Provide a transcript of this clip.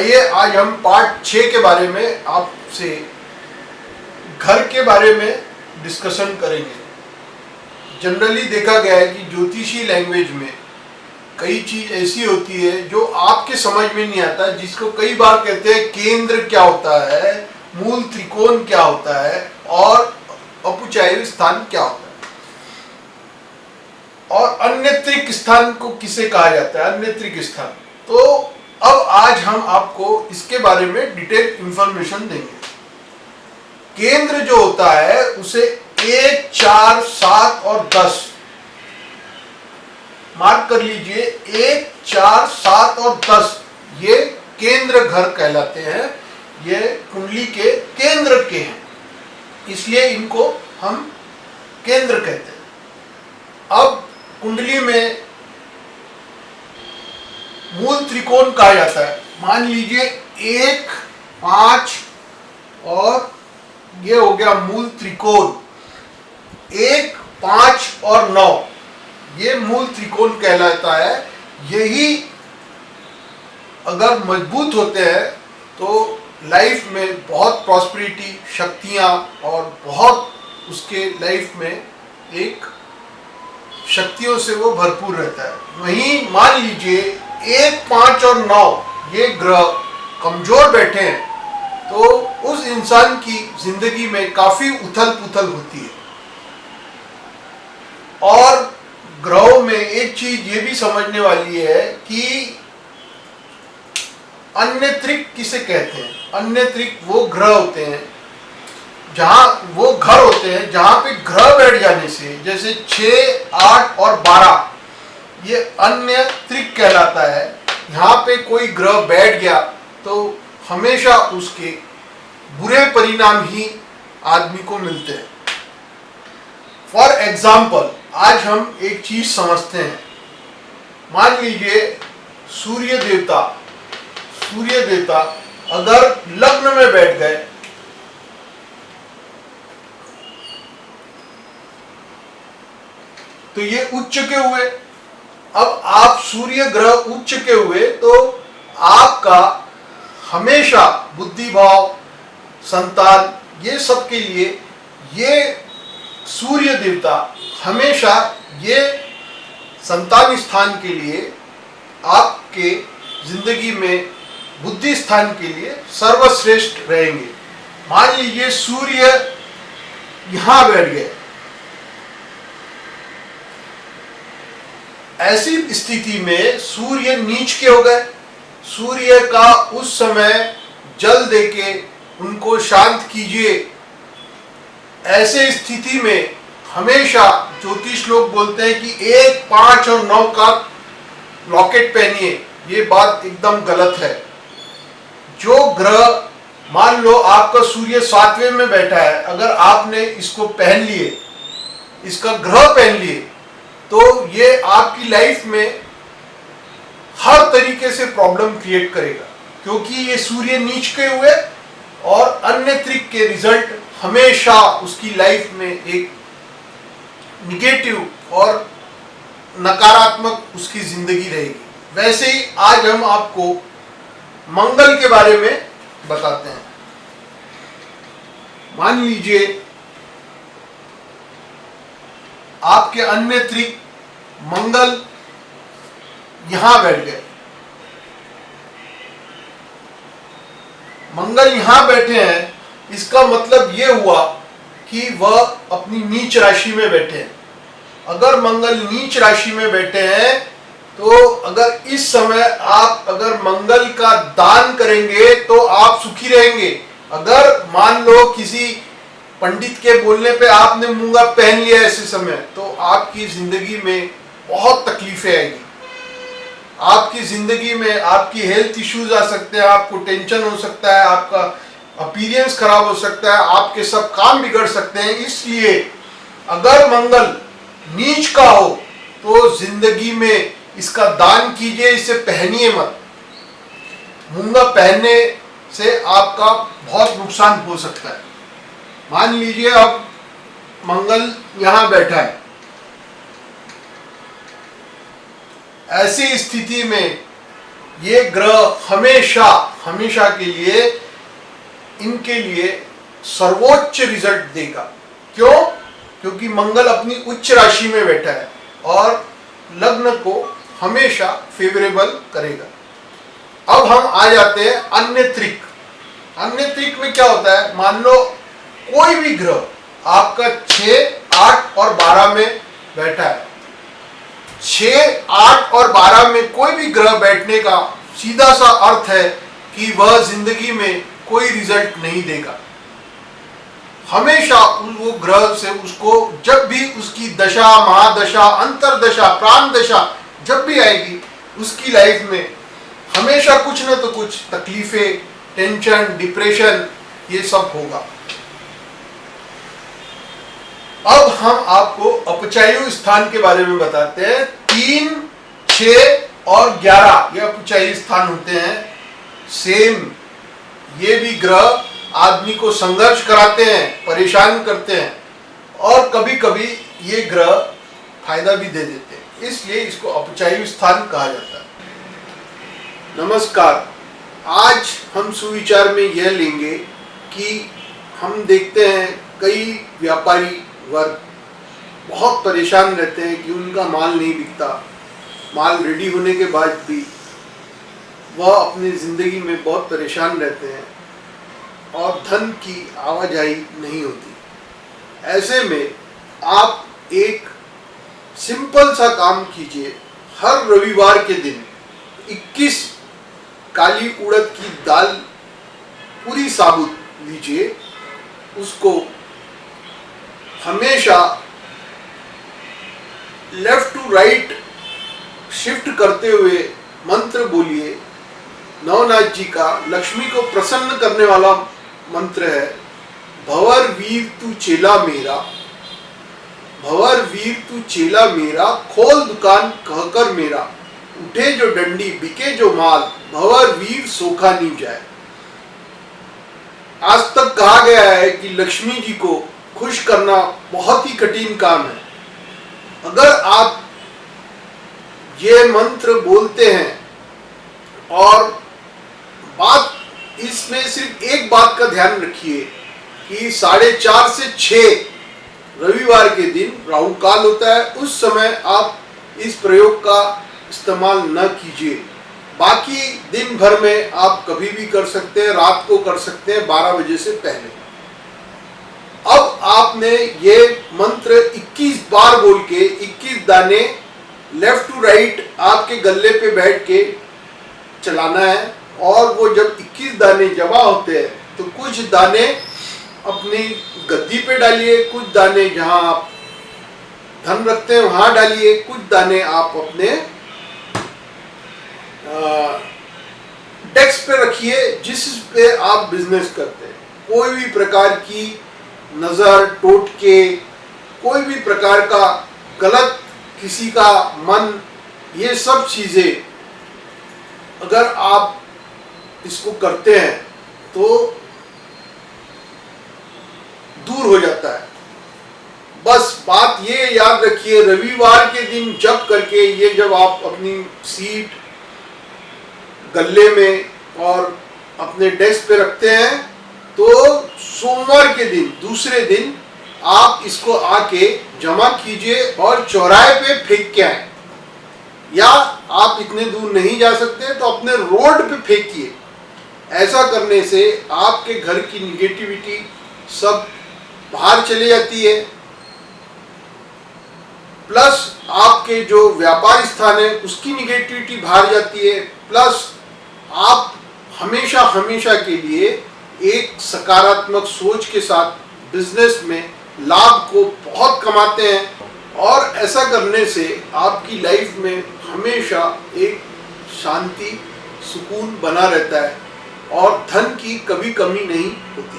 आइए आज हम पार्ट 6 के बारे में आपसे घर के बारे में डिस्कशन करेंगे। जनरली देखा गया है कि ज्योतिषी लैंग्वेज में कई चीज ऐसी होती है जो आपके समझ में नहीं आता, जिसको कई बार कहते हैं केंद्र क्या होता है, मूल त्रिकोण क्या होता है और अपचायी स्थान क्या होता है और अन्यत्रिक स्थान को किसे कहा जाता है, अन्यत्रिक स्थान। तो अब आज हम आपको इसके बारे में डिटेल इंफॉर्मेशन देंगे। केंद्र जो होता है उसे 1, 4, 7 और 10 मार्क कर लीजिए। 1, 4, 7 और 10 ये केंद्र घर कहलाते हैं। ये कुंडली के केंद्र के हैं, इसलिए इनको हम केंद्र कहते हैं। अब कुंडली में मूल त्रिकोण कहा जाता है। मान लीजिए 1, 5 और ये हो गया मूल त्रिकोण। 1, 5 और 9 ये मूल त्रिकोण कहलाता है। यही अगर मजबूत होते हैं तो लाइफ में बहुत प्रॉस्पेरिटी, शक्तियां और बहुत उसके लाइफ में एक शक्तियों से वो भरपूर रहता है। वहीं मान लीजिए 1, 5 और 9 ये ग्रह कमजोर बैठे हैं तो उस इंसान की जिंदगी में काफी उथल पुथल होती है। और ग्रहों में एक चीज ये भी समझने वाली है कि अन्यत्रिक किसे कहते हैं। अन्यत्रिक वो ग्रह होते हैं जहां वो घर होते हैं जहां पे ग्रह बैठ जाने से, जैसे 6, 8 और 12 ये अन्यत्रिक कहलाता है। यहाँ पे कोई ग्रह बैठ गया तो हमेशा उसके बुरे परिणाम ही आदमी को मिलते हैं। फॉर एग्जाम्पल आज हम एक चीज समझते हैं। मान लीजिए सूर्य देवता अगर लग्न में बैठ गए तो ये उच्च के हुए। अब आप सूर्य ग्रह उच्च के हुए तो आपका हमेशा बुद्धि भाव, संतान, ये सब के लिए ये सूर्य देवता हमेशा ये संतान स्थान के लिए, आपके जिंदगी में बुद्धि स्थान के लिए सर्वश्रेष्ठ रहेंगे। मान लीजिए सूर्य यहां बैठ गए, ऐसी स्थिति में सूर्य नीच के हो गए। सूर्य का उस समय जल देके उनको शांत कीजिए। ऐसे स्थिति में हमेशा ज्योतिष लोग बोलते हैं कि 1, 5 और 9 का लॉकेट पहनिए। ये बात एकदम गलत है। जो ग्रह, मान लो आपका सूर्य 7वें में बैठा है, अगर आपने इसको पहन लिए, इसका ग्रह पहन लिए, तो ये आपकी लाइफ में हर तरीके से प्रॉब्लम क्रिएट करेगा, क्योंकि ये सूर्य नीच के हुए और अन्यत्रिक के रिजल्ट हमेशा उसकी लाइफ में एक निगेटिव और नकारात्मक उसकी जिंदगी रहेगी। वैसे ही आज हम आपको मंगल के बारे में बताते हैं। मान लीजिए आपके अन्यत्रिक मंगल यहां बैठ गए। मंगल यहां बैठे हैं, इसका मतलब यह हुआ कि वह अपनी नीच राशि में बैठे हैं। अगर मंगल नीच राशि में बैठे हैं तो अगर इस समय आप अगर मंगल का दान करेंगे तो आप सुखी रहेंगे। अगर मान लो किसी पंडित के बोलने पे आपने मूंगा पहन लिया ऐसे समय, तो आपकी जिंदगी में बहुत तकलीफें आएगी। आपकी जिंदगी में आपकी हेल्थ इश्यूज आ सकते हैं, आपको टेंशन हो सकता है, आपका अपीयरेंस खराब हो सकता है, आपके सब काम बिगड़ सकते हैं। इसलिए अगर मंगल नीच का हो तो जिंदगी में इसका दान कीजिए, इसे पहनिए मत। मूंगा पहनने से आपका बहुत नुकसान हो सकता है। मान लीजिए अब मंगल यहां बैठा है, ऐसी स्थिति में ये ग्रह हमेशा हमेशा के लिए इनके लिए सर्वोच्च रिजल्ट देगा। क्यों? क्योंकि मंगल अपनी उच्च राशि में बैठा है और लग्न को हमेशा फेवरेबल करेगा। अब हम आ जाते हैं अन्य त्रिक। अन्य त्रिक में क्या होता है, मान लो कोई भी ग्रह आपका 6, 8 और 12 में बैठा है। 6, 8 और 12 में कोई भी ग्रह बैठने का सीधा सा अर्थ है कि वह जिंदगी में कोई रिजल्ट नहीं देगा। हमेशा वो ग्रह से उसको जब भी उसकी दशा, महादशा, अंतरदशा, प्राण दशा जब भी आएगी, उसकी लाइफ में हमेशा कुछ न तो कुछ तकलीफें, टेंशन, डिप्रेशन, ये सब होगा। अब हम आपको अपचायु स्थान के बारे में बताते हैं। 3, 6 और 11 ये अपचायी स्थान होते हैं। सेम ये भी ग्रह आदमी को संघर्ष कराते हैं, परेशान करते हैं और कभी कभी ये ग्रह फायदा भी दे देते हैं, इसलिए इसको अपचायी स्थान कहा जाता है। नमस्कार, आज हम सुविचार में यह लेंगे कि हम देखते हैं कई व्यापारी वर्ग बहुत परेशान रहते हैं कि उनका माल नहीं बिकता। माल रेडी होने के बाद भी वह अपनी ज़िंदगी में बहुत परेशान रहते हैं और धन की आवाजाही नहीं होती। ऐसे में आप एक सिंपल सा काम कीजिए। हर रविवार के दिन 21 काली उड़द की दाल पूरी साबुत लीजिए, उसको हमेशा लेफ्ट टू राइट शिफ्ट करते हुए मंत्र बोलिए। नवनाथ जी का लक्ष्मी को प्रसन्न करने वाला मंत्र है, भंवर वीर तू चेला मेरा, भंवर वीर तू चेला मेरा, खोल दुकान कहकर मेरा, उठे जो डंडी बिके जो माल, भंवर वीर सोखा नहीं जाए। आज तक कहा गया है कि लक्ष्मी जी को खुश करना बहुत ही कठिन काम है। अगर आप ये मंत्र बोलते हैं और बात इसमें सिर्फ एक बात का ध्यान रखिए कि 4:30 से 6 रविवार के दिन राहु काल होता है, उस समय आप इस प्रयोग का इस्तेमाल न कीजिए। बाकी दिन भर में आप कभी भी कर सकते हैं, रात को कर सकते हैं 12 बजे से पहले। अब आपने ये मंत्र 21 बार बोल के 21 दाने लेफ्ट टू राइट आपके गले पे बैठ के चलाना है और वो जब 21 दाने जमा होते हैं तो कुछ दाने अपनी गद्दी पे डालिए, कुछ दाने जहां आप धन रखते हैं वहां डालिए, कुछ दाने आप अपने डेस्क पे रखिए जिस पे आप बिजनेस करते हैं। कोई भी प्रकार की नजर, टोटके, कोई भी प्रकार का गलत किसी का मन, ये सब चीजें अगर आप इसको करते हैं तो दूर हो जाता है। बस बात ये याद रखिए, रविवार के दिन जप करके ये जब आप अपनी सीट गले में और अपने डेस्क पे रखते हैं तो सोमवार के दिन, दूसरे दिन आप इसको आके जमा कीजिए और चौराहे पे फेंक के आए, या आप इतने दूर नहीं जा सकते तो अपने रोड पे फेंकिए। ऐसा करने से आपके घर की निगेटिविटी सब बाहर चली जाती है, प्लस आपके जो व्यापार स्थान है उसकी निगेटिविटी बाहर जाती है, प्लस आप हमेशा हमेशा के लिए एक सकारात्मक सोच के साथ बिजनेस में लाभ को बहुत कमाते हैं और ऐसा करने से आपकी लाइफ में हमेशा एक शांति, सुकून बना रहता है और धन की कभी कमी नहीं होती।